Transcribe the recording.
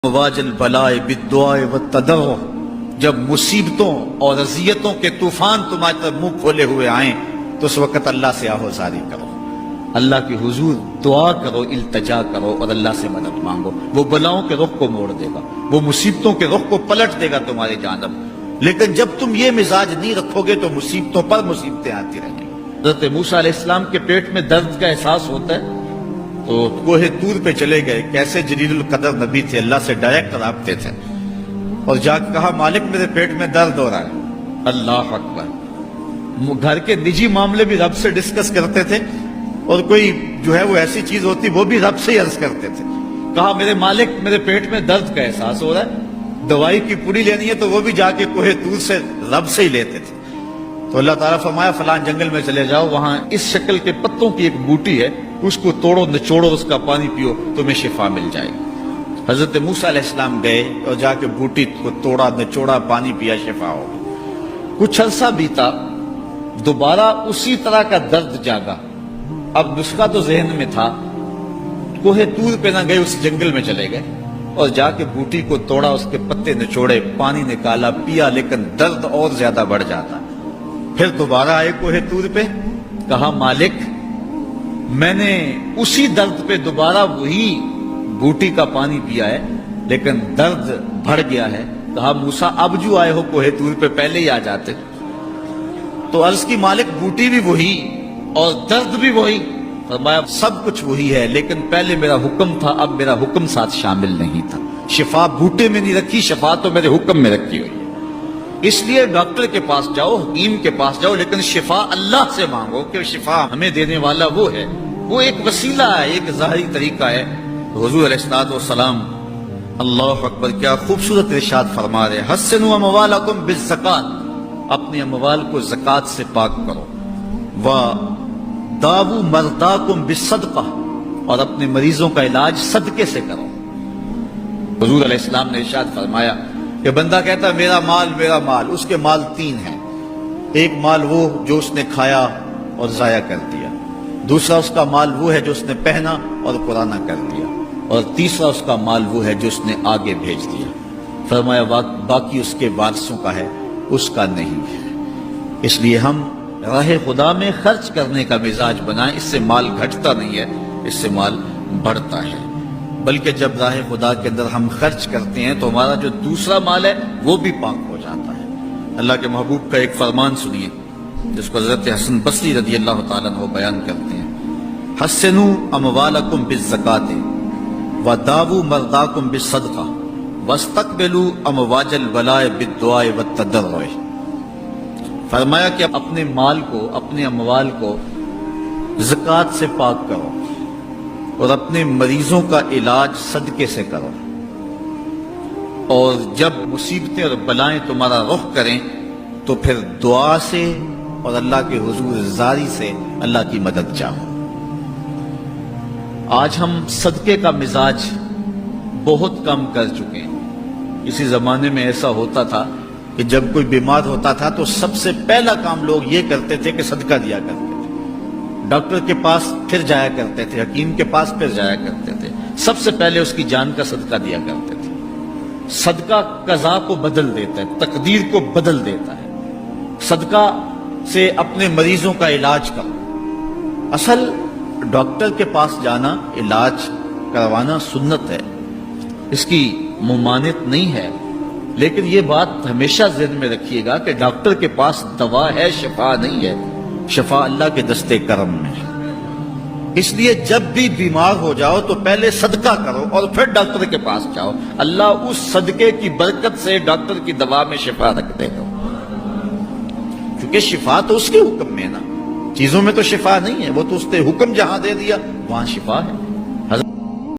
مواج البلاء بالدعاء والتضرع، جب مصیبتوں اور اذیتوں کے طوفان تمہاری طرف منہ کھولے ہوئے آئیں تو اس وقت اللہ سے آہوزاری کرو، اللہ کی حضور دعا کرو، التجا کرو اور اللہ سے مدد مانگو۔ وہ بلاؤں کے رخ کو موڑ دے گا، وہ مصیبتوں کے رخ کو پلٹ دے گا تمہاری جانب۔ لیکن جب تم یہ مزاج نہیں رکھو گے تو مصیبتوں پر مصیبتیں آتی رہیں گی۔ حضرت موسیٰ علیہ السلام کے پیٹ میں درد کا احساس ہوتا ہے تو کوہ طور پہ چلے گئے، کیسے جلیل القدر نبی تھے، اللہ سے ڈائریکٹ رابطے تھے، اور جا کے کہا مالک میرے پیٹ میں درد ہو رہا ہے۔ اللہ اکبر۔ گھر کے نجی معاملے بھی رب سے ڈسکس کرتے تھے، اور کوئی جو ہے وہ ایسی چیز ہوتی وہ بھی رب سے ہی عرض کرتے تھے۔ کہا میرے مالک میرے پیٹ میں درد کا احساس ہو رہا ہے، دوائی کی پوری لینی ہے تو وہ بھی جا کے کوہ طور سے رب سے ہی لیتے تھے۔ تو اللہ تعالیٰ فرمایا فلان جنگل میں چلے جاؤ، وہاں اس شکل کے پتوں کی ایک بوٹی ہے، اس کو توڑو نچوڑو، اس کا پانی پیو، تمہیں شفا مل جائے گی۔ حضرت موسیٰ علیہ السلام گئے اور جا کے بوٹی کو توڑا نچوڑا، پانی پیا، شفا ہو گئی۔ کچھ عرصہ بیتا، دوبارہ اسی طرح کا درد جاگا۔ اب نسخہ تو ذہن میں تھا، کوہ طور پہ نہ گئے، اس جنگل میں چلے گئے اور جا کے بوٹی کو توڑا، اس کے پتے نچوڑے، پانی نکالا، پیا، لیکن درد اور زیادہ بڑھ جاتا۔ پھر دوبارہ آئے کوہ طور پہ، کہا مالک میں نے اسی درد پہ دوبارہ وہی بوٹی کا پانی پیا ہے لیکن درد بڑھ گیا ہے۔ کہا موسیٰ اب جو آئے ہو کوہ طور پہ پہلے ہی آ جاتے۔ تو عرض کی مالک بوٹی بھی وہی اور درد بھی وہی۔ فرمایا سب کچھ وہی ہے لیکن پہلے میرا حکم تھا، اب میرا حکم ساتھ شامل نہیں تھا۔ شفا بوٹے میں نہیں رکھی، شفا تو میرے حکم میں رکھی ہوئی ہے۔ اس لیے ڈاکٹر کے پاس جاؤ، حکیم کے پاس جاؤ، لیکن شفا اللہ سے مانگو کہ شفا ہمیں دینے والا وہ ہے۔ وہ ایک وسیلہ ہے، ایک ظاہری طریقہ ہے۔ حضور علیہ الصلوۃ والسلام اللہ اکبر کیا خوبصورت ارشاد فرما رہے ہیں، حسنوا اموالکم بالزکات، اپنے اموال کو زکات سے پاک کرو، وداووا مرضاکم بالصدقہ، اور اپنے مریضوں کا علاج صدقے سے کرو۔ حضور علیہ السلام نے ارشاد فرمایا کہ بندہ کہتا ہے میرا مال، اس کے مال تین ہیں۔ ایک مال وہ جو اس نے کھایا اور ضائع کر دیا، دوسرا اس کا مال وہ ہے جو اس نے پہنا اور پرانا کر دیا، اور تیسرا اس کا مال وہ ہے جو اس نے آگے بھیج دیا۔ فرمایا باقی اس کے وارثوں کا ہے، اس کا نہیں ہے۔ اس لیے ہم راہ خدا میں خرچ کرنے کا مزاج بنائیں، اس سے مال گھٹتا نہیں ہے، اس سے مال بڑھتا ہے۔ بلکہ جب راہ خدا کے اندر ہم خرچ کرتے ہیں تو ہمارا جو دوسرا مال ہے وہ بھی پاک ہو جاتا ہے۔ اللہ کے محبوب کا ایک فرمان سنیے جس کو حضرت حسن بصری رضی اللہ تعالیٰ عنہ بیان کرتے ہیں، حسنوا اموالکم بالزکات وداووا مرضاکم بالصدقہ واستقبلوا امواج البلاء بالدعاء والتضرع۔ فرمایا کہ اپنے مال کو، اپنے اموال کو زکات سے پاک کرو اور اپنے مریضوں کا علاج صدقے سے کرو، اور جب مصیبتیں اور بلائیں تمہارا رخ کریں تو پھر دعا سے اور اللہ کے حضور زاری سے اللہ کی مدد چاہو۔ آج ہم صدقے کا مزاج بہت کم کر چکے ہیں۔ اسی زمانے میں ایسا ہوتا تھا کہ جب کوئی بیمار ہوتا تھا تو سب سے پہلا کام لوگ یہ کرتے تھے کہ صدقہ دیا کرتے تھے، ڈاکٹر کے پاس پھر جایا کرتے تھے، حکیم کے پاس پھر جایا کرتے تھے، سب سے پہلے اس کی جان کا صدقہ دیا کرتے تھے۔ صدقہ قضا کو بدل دیتا ہے، تقدیر کو بدل دیتا ہے۔ صدقہ سے اپنے مریضوں کا علاج کرو۔ اصل ڈاکٹر کے پاس جانا، علاج کروانا سنت ہے، اس کی ممانعت نہیں ہے، لیکن یہ بات ہمیشہ ذہن میں رکھیے گا کہ ڈاکٹر کے پاس دوا ہے، شفا نہیں ہے۔ شفا اللہ کے دستے کرم میں ہے۔ اس لیے جب بھی بیمار ہو جاؤ تو پہلے صدقہ کرو اور پھر ڈاکٹر کے پاس جاؤ، اللہ اس صدقے کی برکت سے ڈاکٹر کی دوا میں شفا رکھ دے گا، کیونکہ شفا تو اس کے حکم میں ہے نا، چیزوں میں تو شفا نہیں ہے، وہ تو اس نے حکم جہاں دے دیا وہاں شفا ہے۔